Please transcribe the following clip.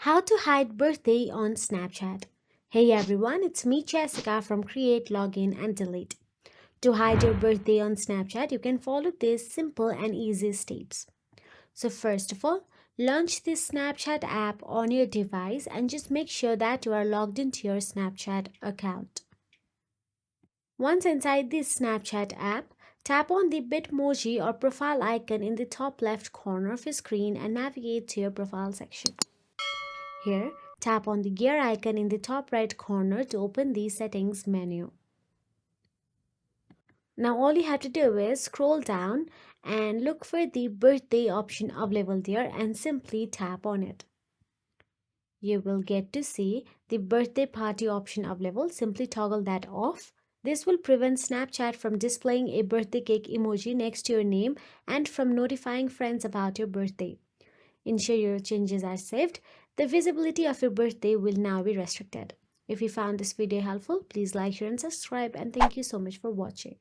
How to hide birthday on Snapchat. Hey everyone, it's me Jessica from Create, Login and Delete. To hide your birthday on Snapchat, you can follow these simple and easy steps. So first of all, launch this Snapchat app on your device and just make sure that you are logged into your Snapchat account. Once inside this Snapchat app, tap on the Bitmoji or profile icon in the top left corner of your screen and navigate to your profile section. Here, tap on the gear icon in the top right corner to open the settings menu. Now all you have to do is scroll down and look for the birthday option available there and simply tap on it. You will get to see the birthday party option available. Simply toggle that off. This will prevent Snapchat from displaying a birthday cake emoji next to your name and from notifying friends about your birthday. Ensure your changes are saved. The visibility of your birthday will now be restricted. If you found this video helpful, please like, share and subscribe, and thank you so much for watching.